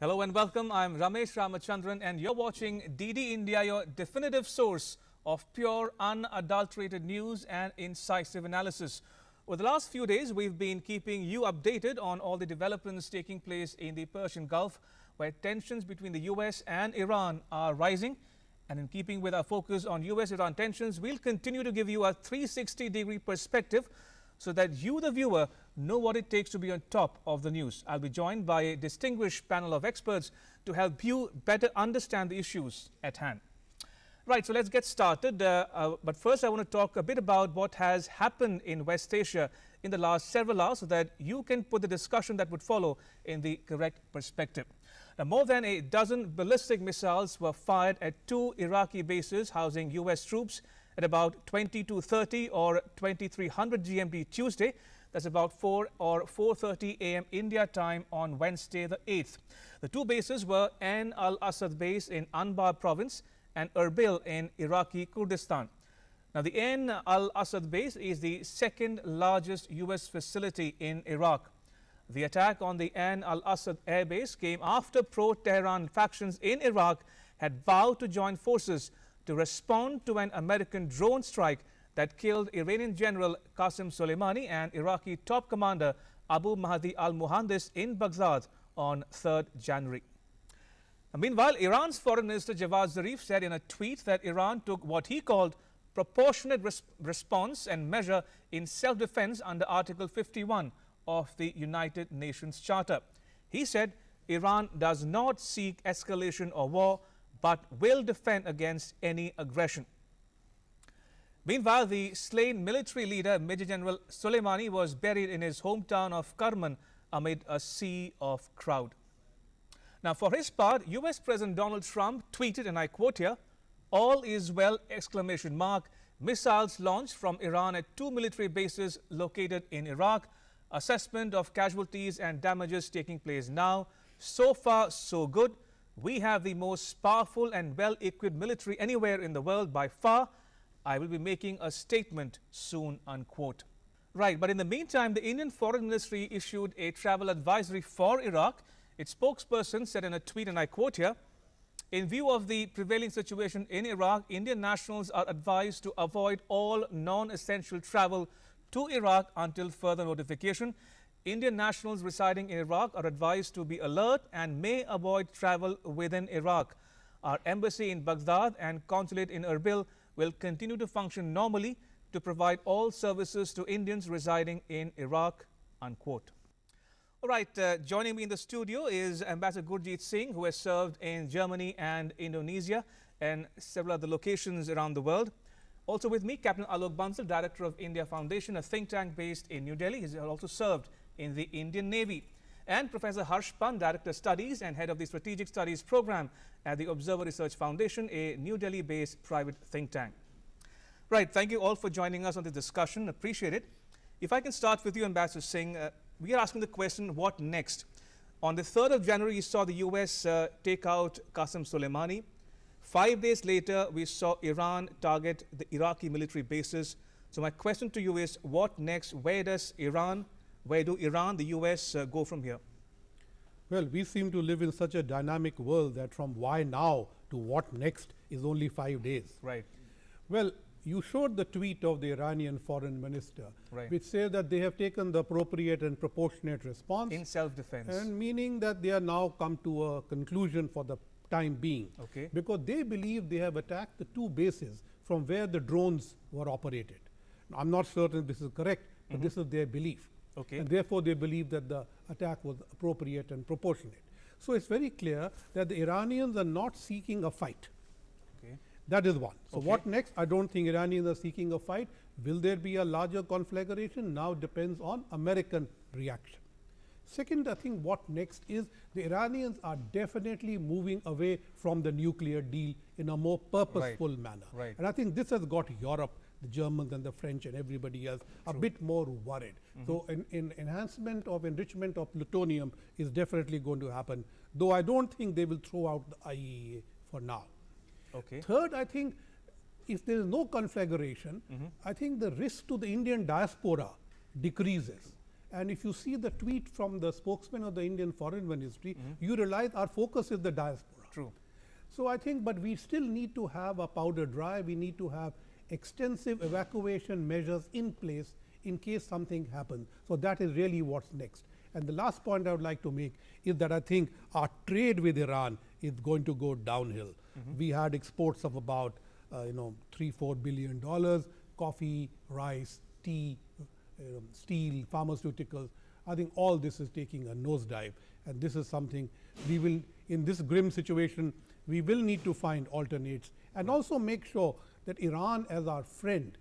Hello and welcome. I'm Ramesh Ramachandran and you're watching DD India, your definitive source of pure, unadulterated news and incisive analysis. Over the last few days, we've been keeping you updated on all the developments taking place in the Persian Gulf, where tensions between the US and Iran are rising. And in keeping with our focus on US-Iran tensions, we'll continue to give you a 360-degree perspective so that you, the viewer, know what it takes to be on top of the news. I'll be joined by a distinguished panel of experts to help you better understand the issues at hand. Right, so let's get started. But first, I want to talk a bit about what has happened in West Asia in the last several hours so that you can put the discussion that would follow in the correct perspective. Now, more than a dozen ballistic missiles were fired at two Iraqi bases housing US troops at about 22:30 or 2300 GMT Tuesday. That's about 4 or 4:30 a.m. India time on Wednesday the 8th. The two bases were Ain al-Assad base in Anbar province and Erbil in Iraqi Kurdistan. Now, the Ain al-Assad base is the second largest US facility in Iraq. The attack on the Ain al-Assad air base came after pro-Tehran factions in Iraq had vowed to join forces to respond to an American drone strike that killed Iranian General Qasem Soleimani and Iraqi top commander Abu Mahdi al-Muhandis in Baghdad on 3rd January. Meanwhile, Iran's Foreign Minister Javad Zarif said in a tweet that Iran took what he called proportionate response and measure in self-defense under Article 51 of the United Nations Charter. He said Iran does not seek escalation or war, but will defend against any aggression. Meanwhile, the slain military leader Major General Soleimani was buried in his hometown of Karman amid a sea of crowd. Now, for his part, US President Donald Trump tweeted, and I quote here, "All is well!" exclamation mark. Missiles launched from Iran at two military bases located in Iraq. Assessment of casualties and damages taking place now. So far, so good. We have the most powerful and well-equipped military anywhere in the world by far. I will be making a statement soon, unquote. Right, but in the meantime, the Indian Foreign Ministry issued a travel advisory for Iraq. Its spokesperson said in a tweet, and I quote here, "In view of the prevailing situation in Iraq, Indian nationals are advised to avoid all non-essential travel to Iraq until further notification. Indian nationals residing in Iraq are advised to be alert and may avoid travel within Iraq. Our embassy in Baghdad and consulate in Erbil will continue to function normally to provide all services to Indians residing in Iraq," unquote. All right, joining me in the studio is Ambassador Gurjeet Singh, who has served in Germany and Indonesia and several other locations around the world. Also with me, Captain Alok Bansal, Director of India Foundation, a think tank based in New Delhi. He has also served in the Indian Navy. And Professor Harsh Pant, Director of Studies and Head of the Strategic Studies Program at the Observer Research Foundation, a New Delhi-based private think tank. Right, thank you all for joining us on this discussion. Appreciate it. If I can start with you, Ambassador Singh, we are asking the question, what next? On the 3rd of January, you saw the US take out Qasem Soleimani. 5 days later, we saw Iran target the Iraqi military bases. So my question to you is, what next? Where do Iran, the US go from here? Well, we seem to live in such a dynamic world that from why now to what next is only 5 days. Right. Well, you showed the tweet of the Iranian foreign minister, right, which says that they have taken the appropriate and proportionate response. In self-defense. And meaning that they are now come to a conclusion for the time being. Okay. Because they believe they have attacked the two bases from where the drones were operated. Now, I'm not certain this is correct, but this is their belief. Okay. And therefore, they believe that the attack was appropriate and proportionate. So it's very clear that the Iranians are not seeking a fight. Okay. That is one. So Okay. what next? I don't think Iranians are seeking a fight. Will there be a larger conflagration? Now depends on American reaction. Second, I think what next is the Iranians are definitely moving away from the nuclear deal in a more purposeful manner. Right. And I think this has got Europe, the Germans and the French and everybody else a bit more worried. So in enhancement of enrichment of plutonium is definitely going to happen, though I don't think they will throw out the IAEA for now. Okay. Third, I think if there is no conflagration, I think the risk to the Indian diaspora decreases. And if you see the tweet from the spokesman of the Indian Foreign Ministry, you realize our focus is the diaspora. True. So I think, but we still need to have a powder dry. We need to have extensive evacuation measures in place in case something happens. So that is really what's next. And the last point I would like to make is that I think our trade with Iran is going to go downhill. We had exports of about $3-4 billion, coffee, rice, tea, steel, pharmaceuticals. I think all this is taking a nosedive, and this is something we will, in this grim situation, we will need to find alternates and also make sure that Iran as our friend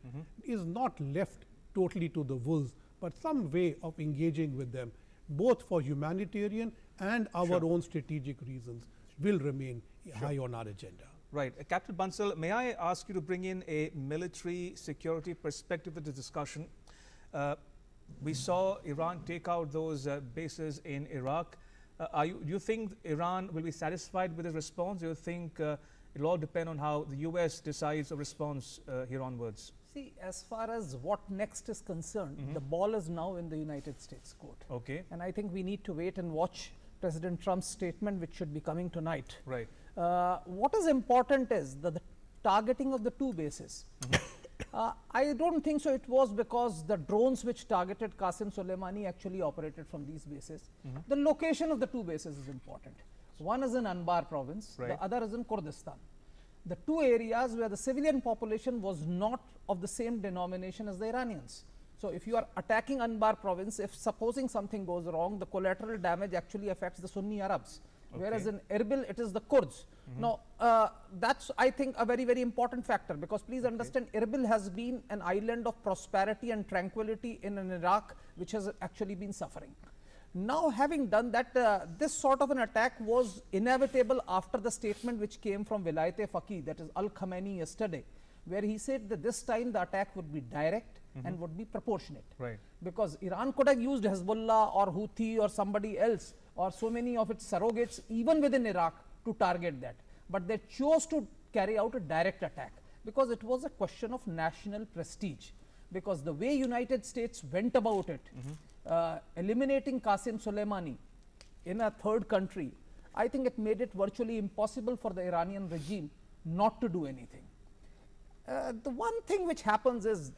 is not left totally to the wolves, but some way of engaging with them, both for humanitarian and our own strategic reasons, will remain high on our agenda. Right. Captain Bansal, may I ask you to bring in a military security perspective to the discussion? We saw Iran take out those bases in Iraq. Do you think Iran will be satisfied with the response? Do you think it will all depend on how the US decides a response here onwards? See, as far as what next is concerned, the ball is now in the United States court. Okay. And I think we need to wait and watch President Trump's statement, which should be coming tonight. Right. What is important is that the targeting of the two bases. I don't think so. It was because the drones which targeted Qasem Soleimani actually operated from these bases. The location of the two bases is important. One is in Anbar province, the other is in Kurdistan. The two areas where the civilian population was not of the same denomination as the Iranians. So if you are attacking Anbar province, if supposing something goes wrong, the collateral damage actually affects the Sunni Arabs. Whereas in Erbil, it is the Kurds. Now, that's, I think, a very, very important factor, because please understand, Erbil has been an island of prosperity and tranquility in an Iraq which has actually been suffering. Now, having done that, this sort of an attack was inevitable after the statement which came from Vilayat-e-Faqih, that is Al-Khamenei yesterday, where he said that this time the attack would be direct and would be proportionate. Right. Because Iran could have used Hezbollah or Houthi or somebody else or so many of its surrogates even within Iraq to target that. But they chose to carry out a direct attack because it was a question of national prestige. Because the way United States went about it, eliminating Qasem Soleimani in a third country, I think it made it virtually impossible for the Iranian regime not to do anything. The one thing which happens is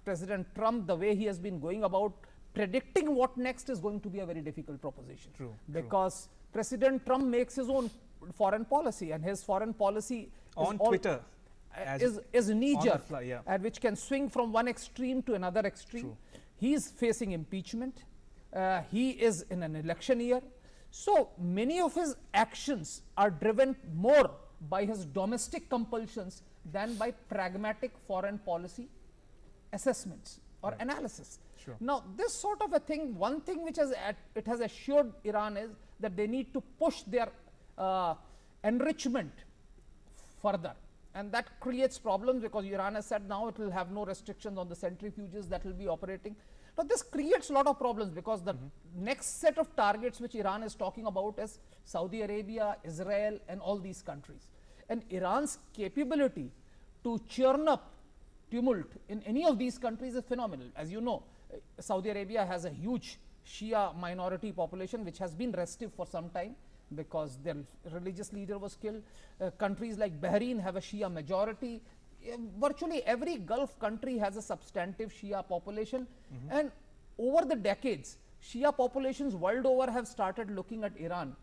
President Trump, the way he has been going about predicting what next is going to be a very difficult proposition. True. Because President Trump makes his own foreign policy, and his foreign policy on Twitter is knee-jerk, yeah. and which can swing from one extreme to another extreme. True. He is facing impeachment. He is in an election year. So many of his actions are driven more by his domestic compulsions than by pragmatic foreign policy assessments or analysis. Sure. Now, this sort of a thing, one thing which has it has assured Iran is that they need to push their enrichment further, and that creates problems because Iran has said now it will have no restrictions on the centrifuges that will be operating. But this creates a lot of problems because the next set of targets which Iran is talking about is Saudi Arabia, Israel, and all these countries. And Iran's capability to churn up tumult in any of these countries is phenomenal. As you know, Saudi Arabia has a huge Shia minority population which has been restive for some time because their religious leader was killed. Countries like Bahrain have a Shia majority. Virtually every Gulf country has a substantive Shia population, and over the decades, Shia populations world over have started looking at Iran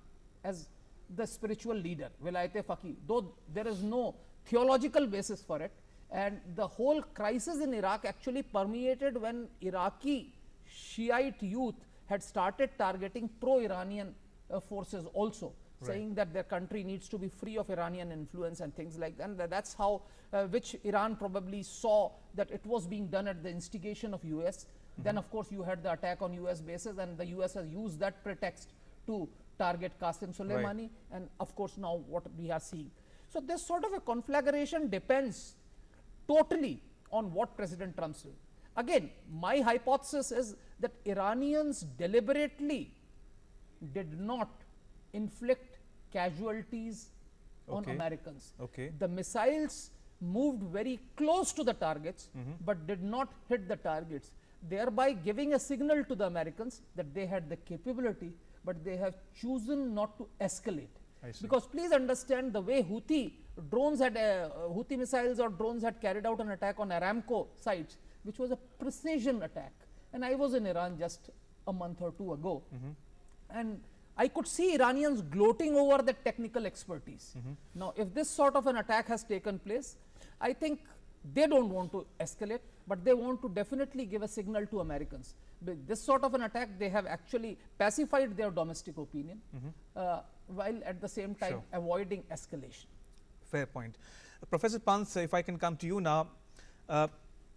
as the spiritual leader, Vilayat-e-Faqih, though there is no theological basis for it. And the whole crisis in Iraq actually permeated when Iraqi Shiite youth had started targeting pro-Iranian forces also, saying that their country needs to be free of Iranian influence and things like that. And that's how, which Iran probably saw that it was being done at the instigation of US. Then of course you had the attack on US bases, and the US has used that pretext to target Qasem Soleimani, and of course now what we are seeing. So this sort of a conflagration depends totally on what President Trump says. Again, my hypothesis is that Iranians deliberately did not inflict casualties on Americans. The missiles moved very close to the targets, but did not hit the targets. thereby giving a signal to the Americans that they had the capability, but they have chosen not to escalate. Because please understand, the way Houthi drones had Houthi missiles or drones had carried out an attack on Aramco sites, which was a precision attack. And I was in Iran just a month or two ago, and I could see Iranians gloating over the technical expertise. Now, if this sort of an attack has taken place, I think they don't want to escalate, but they want to definitely give a signal to Americans. With this sort of an attack, they have actually pacified their domestic opinion, while at the same time avoiding escalation. Fair point. Professor Pant, if I can come to you now,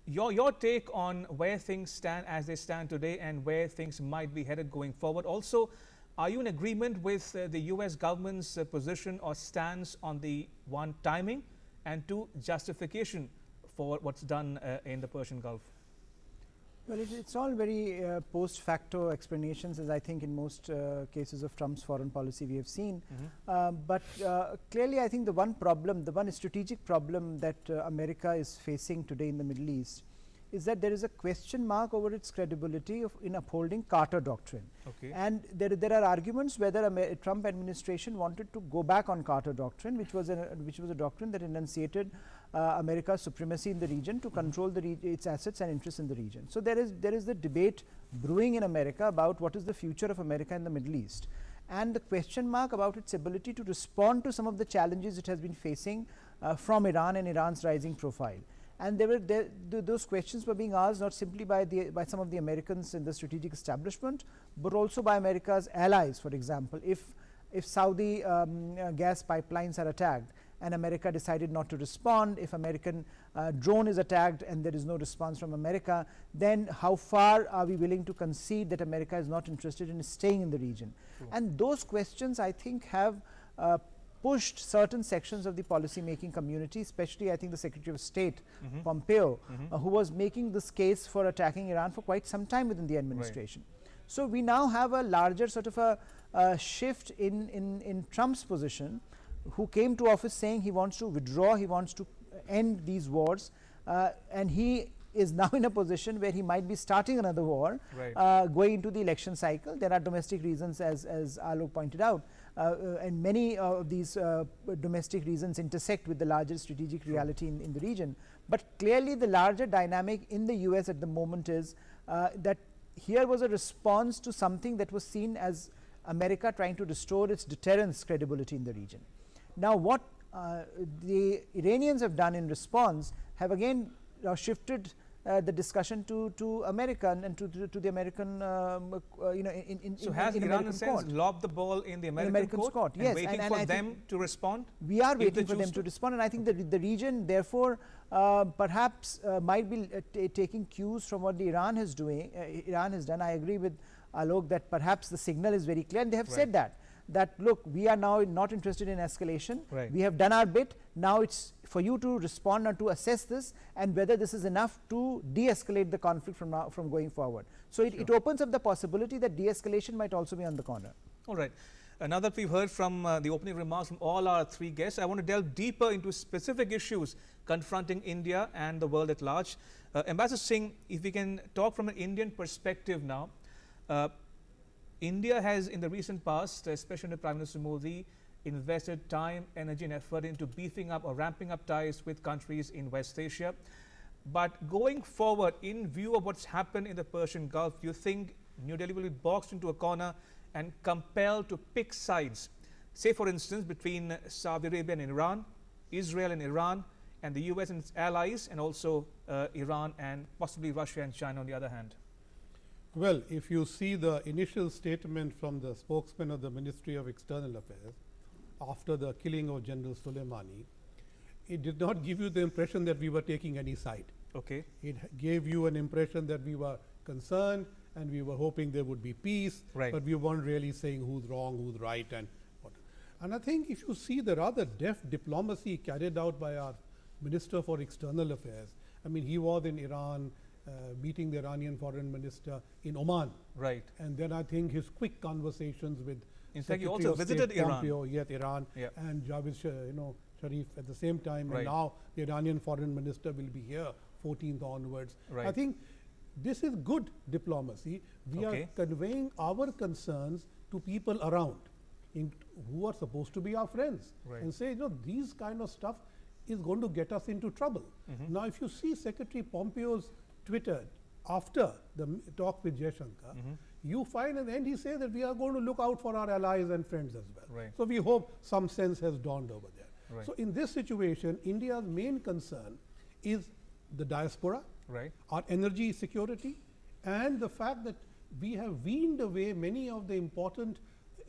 your take on where things stand as they stand today and where things might be headed going forward. Also, are you in agreement with the US government's position or stance on the one, timing, and two, justification for what's done in the Persian Gulf? Well, it's all very post facto explanations, as I think in most cases of Trump's foreign policy we have seen. But clearly, I think the one problem, the one strategic problem that America is facing today in the Middle East is that there is a question mark over its credibility in upholding Carter doctrine. And there are arguments whether Trump administration wanted to go back on Carter doctrine, which was a doctrine that enunciated America's supremacy in the region to control its assets and interests in the region. So there is the debate brewing in America about what is the future of America in the Middle East, and the question mark about its ability to respond to some of the challenges it has been facing from Iran and Iran's rising profile. And those questions were being asked not simply by some of the Americans in the strategic establishment, but also by America's allies. For example, if Saudi gas pipelines are attacked and America decided not to respond, if American drone is attacked and there is no response from America, then how far are we willing to concede that America is not interested in staying in the region? And those questions, I think, have pushed certain sections of the policy making community, especially I think the Secretary of State Pompeo, who was making this case for attacking Iran for quite some time within the administration. So we now have a larger sort of a shift in Trump's position, who came to office saying he wants to withdraw, he wants to end these wars, and he is now in a position where he might be starting another war, going into the election cycle. There are domestic reasons, as Alok pointed out, and many of these domestic reasons intersect with the larger strategic reality in the region. But clearly the larger dynamic in the US at the moment is that here was a response to something that was seen as America trying to restore its deterrence credibility in the region. Now, what the Iranians have done in response have again shifted the discussion to America and to the American, so has Iran in a sense lobbed the ball in the American court? Yes, waiting for them to respond? We are waiting for them to respond, and I think that the region therefore perhaps might be taking cues from what the Iran is doing. Iran has done. I agree with Alok that perhaps the signal is very clear, and they have said that look, we are now not interested in escalation. We have done our bit. Now it's for you to respond and to assess this, and whether this is enough to de-escalate the conflict from going forward. So it opens up the possibility that de-escalation might also be on the corner. All right. Now that we've heard from the opening remarks from all our three guests, I want to delve deeper into specific issues confronting India and the world at large. Ambassador Singh, if we can talk from an Indian perspective now, India has in the recent past, especially under Prime Minister Modi, invested time, energy and effort into beefing up or ramping up ties with countries in West Asia. But going forward, in view of what's happened in the Persian Gulf, do you think New Delhi will be boxed into a corner and compelled to pick sides? Say for instance, between Saudi Arabia and Iran, Israel and Iran, and the US and its allies, and also Iran and possibly Russia and China on the other hand. Well, if you see the initial statement from the spokesman of the Ministry of External Affairs after the killing of General Soleimani, it did not give you the impression that we were taking any side. It gave you an impression that we were concerned and we were hoping there would be peace, but we weren't really saying who's wrong, who's right, and what. And I think if you see the rather deft diplomacy carried out by our Minister for External Affairs, I mean, he was in Iran, meeting the Iranian foreign minister in Oman. And then I think his quick conversations with in fact, you also visited Pompeo, Iran, and Javed Sharif at the same time. And now the Iranian foreign minister will be here 14th onwards. I think This is good diplomacy. We are Okay. conveying our concerns to people around who are supposed to be our friends, Right. and say, these kind of stuff is going to get us into trouble. Now, if you see Secretary Pompeo's Twitter after the talk with Jaishankar, you find at the end he says that we are going to look out for our allies and friends as well. Right. So we hope some sense has dawned over there. Right. So in this situation, India's main concern is the diaspora, Right. our energy security, and the fact that we have weaned away many of the important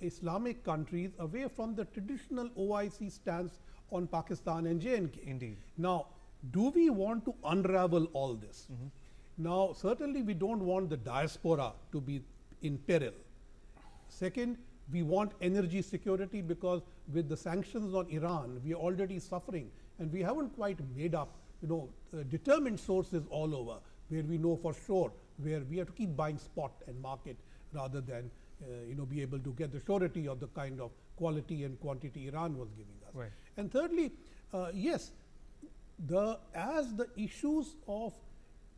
Islamic countries away from the traditional OIC stance on Pakistan and J&K. Indeed. Now, do we want to unravel all this? Now, certainly we don't want the diaspora to be in peril. Second, we want energy security, because with the sanctions on Iran, we are already suffering, and we haven't quite made up, determined sources all over, where we know for sure where we have to keep buying spot and market rather than be able to get the surety of the kind of quality and quantity Iran was giving us. Right. And thirdly, yes, as the issues of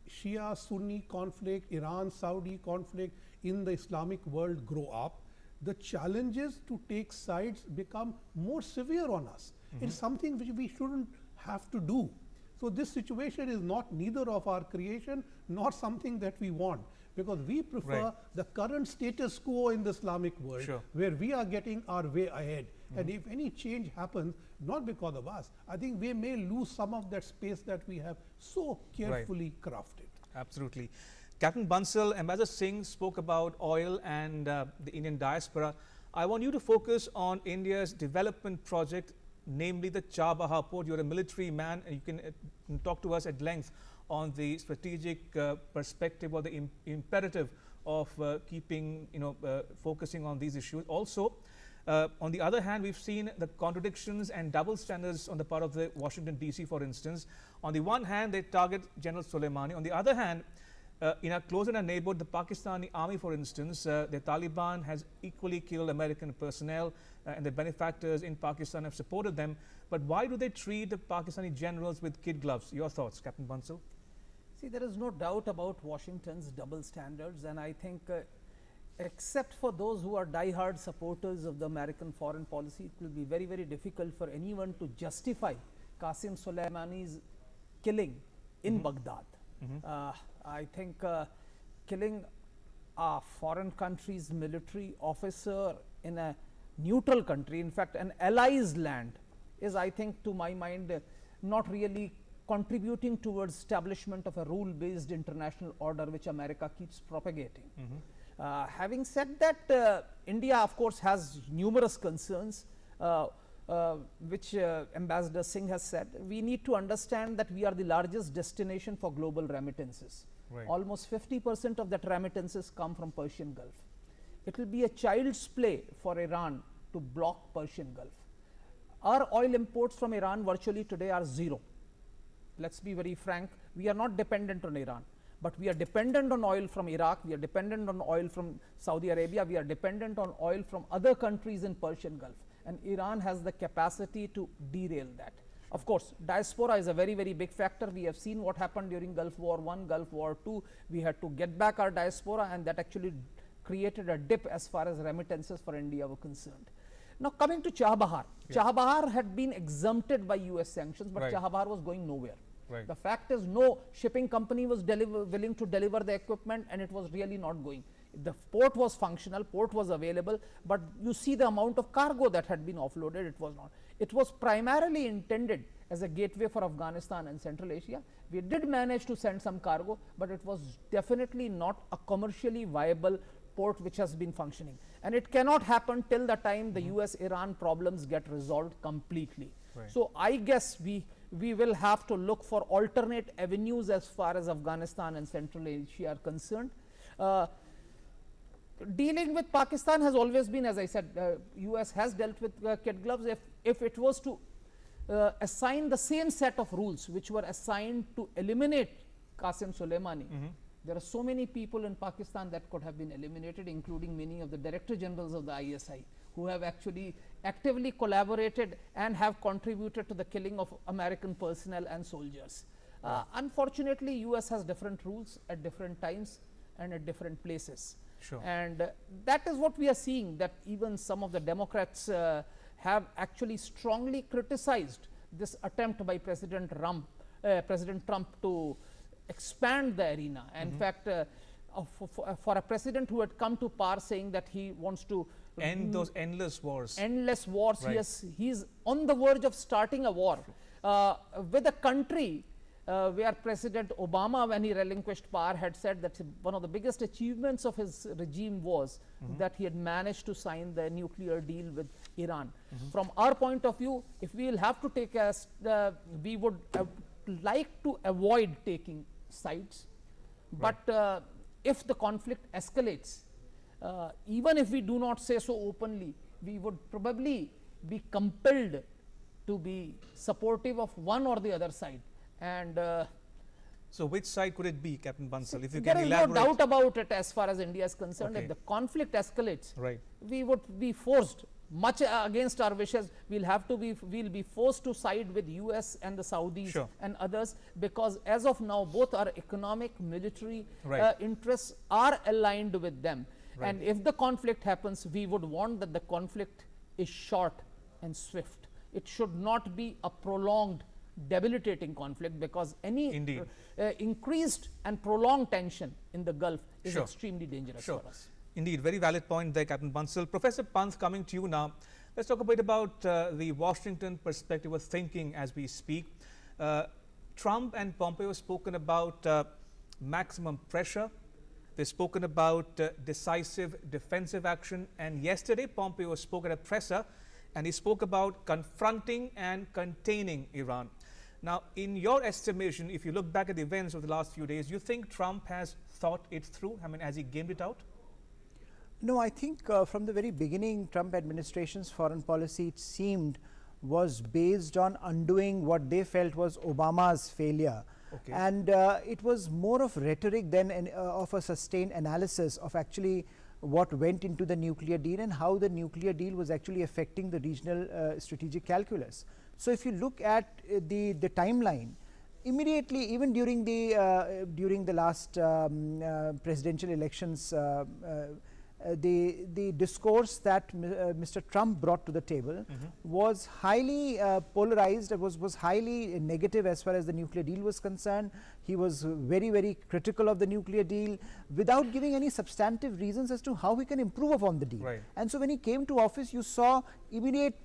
Shia Sunni conflict, Iran Saudi conflict in the Islamic world grow up, the challenges to take sides become more severe on us. It's something which we shouldn't have to do. So this situation is not neither of our creation nor something that we want, because we prefer Right. the current status quo in the Islamic world, Sure. where we are getting our way ahead. And if any change happens, not because of us, I think we may lose some of that space that we have so carefully crafted. Absolutely. Captain Bansal, Ambassador Singh spoke about oil and the Indian diaspora. I want you to focus on India's development project, namely the Chabahar port. You're a military man, and you can talk to us at length on the strategic perspective or the imperative of keeping, focusing on these issues. Also, on the other hand, we've seen the contradictions and double standards on the part of the Washington DC, for instance. On the one hand, they target General Soleimani. On the other hand, in our closer neighborhood, the Pakistani army, for instance, the Taliban has equally killed American personnel, and the benefactors in Pakistan have supported them. But why do they treat the Pakistani generals with kid gloves? Your thoughts, Captain Bansal? See, there is no doubt about Washington's double standards, and I think except for those who are die-hard supporters of the American foreign policy, it will be very, very difficult for anyone to justify Qasem Soleimani's killing in Baghdad. I think killing a foreign country's military officer in a neutral country, in fact an ally's land, is, I think, to my mind, not really contributing towards establishment of a rule-based international order which America keeps propagating. Having said that, India of course has numerous concerns, which Ambassador Singh has said. We need to understand that we are the largest destination for global remittances. Right. Almost 50% of that remittances come from Persian Gulf. It will be a child's play for Iran to block Persian Gulf. Our oil imports from Iran virtually today are zero. Let's be very frank, we are not dependent on Iran, but we are dependent on oil from Iraq, we are dependent on oil from Saudi Arabia, we are dependent on oil from other countries in Persian Gulf, and Iran has the capacity to derail that. Of course, diaspora is a very, very big factor. We have seen what happened during Gulf War I, Gulf War II. We had to get back our diaspora, and that actually created a dip as far as remittances for India were concerned. Now coming to Chabahar, Chabahar had been exempted by US sanctions, but Right. Chabahar was going nowhere. Right. The fact is, no shipping company was willing to deliver the equipment, and it was really not going. The port was functional, port was available, but you see the amount of cargo that had been offloaded, it was not. It was primarily intended as a gateway for Afghanistan and Central Asia. We did manage to send some cargo, but it was definitely not a commercially viable port which has been functioning. And it cannot happen till the time the US-Iran problems get resolved completely. Right. So I guess we will have to look for alternate avenues as far as Afghanistan and Central Asia are concerned. Dealing with Pakistan has always been, as I said, US has dealt with kid gloves. If it was to assign the same set of rules which were assigned to eliminate Qasem Soleimani, there are so many people in Pakistan that could have been eliminated, including many of the director generals of the ISI, who have actually actively collaborated and have contributed to the killing of American personnel and soldiers. Unfortunately, US has different rules at different times and at different places. Sure. And that is what we are seeing, that even some of the Democrats have actually strongly criticized this attempt by President Trump to expand the arena. In fact, for a president who had come to power saying that he wants to end those endless wars. Right. He's on the verge of starting a war with a country where President Obama, when he relinquished power, had said that one of the biggest achievements of his regime was that he had managed to sign the nuclear deal with Iran. From our point of view, if we will have to take we would like to avoid taking sides, but if the conflict escalates, even if we do not say so openly, we would probably be compelled to be supportive of one or the other side. And so which side could it be, Captain Bansal, if you there can is elaborate? no doubt about it as far as India is concerned. Okay. If the conflict escalates, Right. we would be forced, much against our wishes, we'll be forced to side with US and the Saudis Sure. and others, because as of now both our economic, military Right. interests are aligned with them. Right. And if the conflict happens, we would want that the conflict is short and swift. It should not be a prolonged, debilitating conflict, because any Indeed. increased and prolonged tension in the Gulf is Sure. extremely dangerous Sure. for us. Indeed, very valid point there, Captain Bansal. Professor Pant, coming to you now. Let's talk a bit about the Washington perspective of thinking as we speak. Trump and Pompeo have spoken about maximum pressure. They've spoken about decisive defensive action. And yesterday, Pompeo spoke at a presser, and he spoke about confronting and containing Iran. Now, in your estimation, if you look back at the events of the last few days, you think Trump has thought it through? I mean, has he gamed it out? No, I think from the very beginning, Trump administration's foreign policy, it seemed, was based on undoing what they felt was Obama's failure. Okay. And it was more of rhetoric than of a sustained analysis of actually what went into the nuclear deal and how the nuclear deal was actually affecting the regional strategic calculus. So if you look at the timeline, immediately, even during the last presidential elections, the discourse that Mr. Trump brought to the table was highly polarized, was highly negative as far as the nuclear deal was concerned. He was very, very critical of the nuclear deal without giving any substantive reasons as to how he can improve upon the deal. Right. And so when he came to office, you saw immediate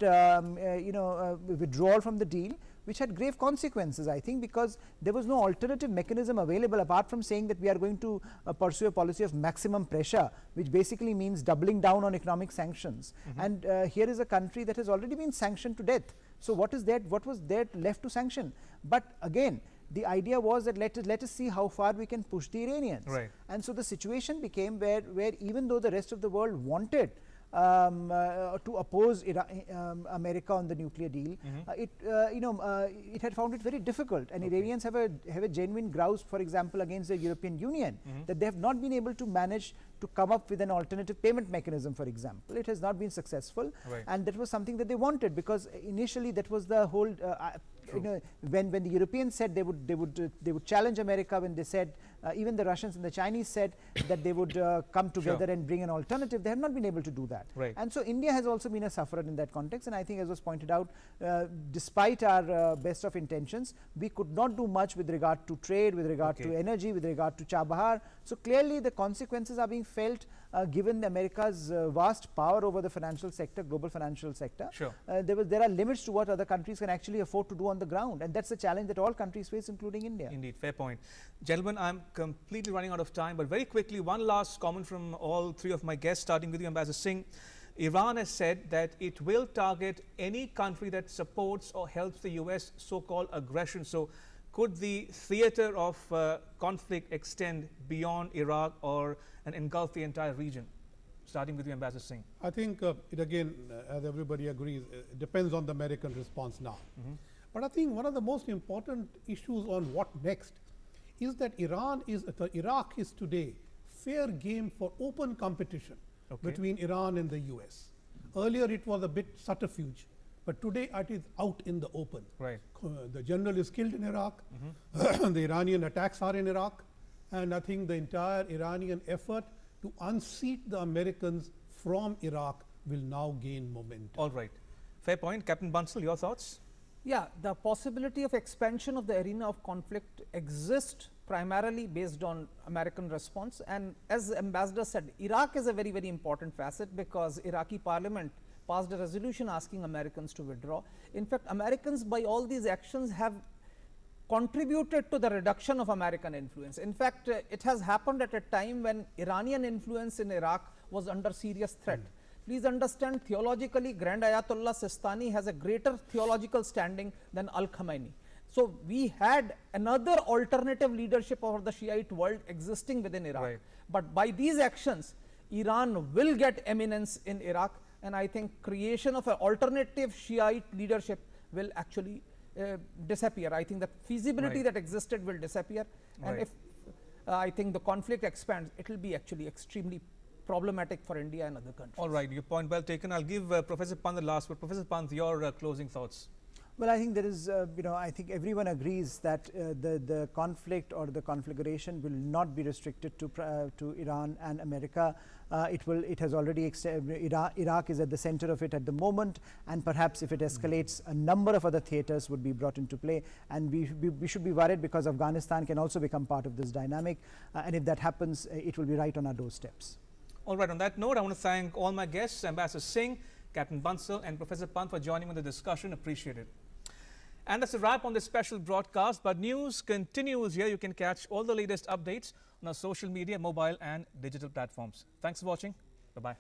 withdrawal from the deal, which had grave consequences, I think, because there was no alternative mechanism available apart from saying that we are going to pursue a policy of maximum pressure, which basically means doubling down on economic sanctions. And here is a country that has already been sanctioned to death. So what was there left to sanction? But again, the idea was that let us see how far we can push the Iranians. Right. And so the situation became where even though the rest of the world wanted to oppose America on the nuclear deal, it had found it very difficult, and Iranians have a genuine grouse, for example, against the European Union, that they have not been able to manage to come up with an alternative payment mechanism, for example. It has not been successful. Right. And that was something that they wanted, because initially that was the whole when the Europeans said they would challenge America, when they said even the Russians and the Chinese said that they would come together and bring an alternative, they have not been able to do that. Right. And so India has also been a sufferer in that context, and I think, as was pointed out, despite our best of intentions, we could not do much with regard to trade, with regard to energy, with regard to Chabahar. So clearly the consequences are being felt given America's vast power over the financial sector, global financial sector. Sure. There are limits to what other countries can actually afford to do on the ground, and that's a challenge that all countries face, including India. Indeed, fair point. Gentlemen, I'm completely running out of time, but very quickly, one last comment from all three of my guests, starting with you, Ambassador Singh. Iran has said that it will target any country that supports or helps the US so-called aggression. So could the theater of conflict extend beyond Iraq and engulf the entire region? Starting with you, Ambassador Singh. I think it again, as everybody agrees, it depends on the American response now. But I think one of the most important issues on what next is that Iraq is today fair game for open competition between Iran and the US. Earlier it was a bit subterfuge. but today it is out in the open. Right. The general is killed in Iraq, the Iranian attacks are in Iraq, and I think the entire Iranian effort to unseat the Americans from Iraq will now gain momentum. All right. Fair point. Captain Bansal, your thoughts? Yeah, the possibility of expansion of the arena of conflict exists primarily based on American response, and as Ambassador said, Iraq is a very, very important facet because Iraqi parliament passed a resolution asking Americans to withdraw. In fact, Americans by all these actions have contributed to the reduction of American influence. In fact, it has happened at a time when Iranian influence in Iraq was under serious threat. Please understand, theologically, Grand Ayatollah Sistani has a greater theological standing than Al-Khamenei. So, we had another alternative leadership of the Shiite world existing within Iraq. Right. But by these actions, Iran will get eminence in Iraq, and I think creation of an alternative Shiite leadership will actually disappear. I think the feasibility Right. that existed will disappear, and Right. if I think the conflict expands, it will be actually extremely problematic for India and other countries. All right. Your point well taken. I'll give Professor Pant the last word. Professor Pant, your closing thoughts. Well, I think there is, I think everyone agrees that the conflict or the conflagration will not be restricted to Iran and America. It has already Iraq is at the center of it at the moment, and perhaps if it escalates, a number of other theaters would be brought into play, and we should be worried because Afghanistan can also become part of this dynamic, and if that happens, it will be right on our doorsteps. All right. On that note, I want to thank all my guests, Ambassador Singh, Captain Bansal, and Professor Pant for joining me in the discussion. Appreciate it. And that's a wrap on this special broadcast, but news continues here. You can catch all the latest updates on our social media, mobile and digital platforms. Thanks for watching. Bye-bye.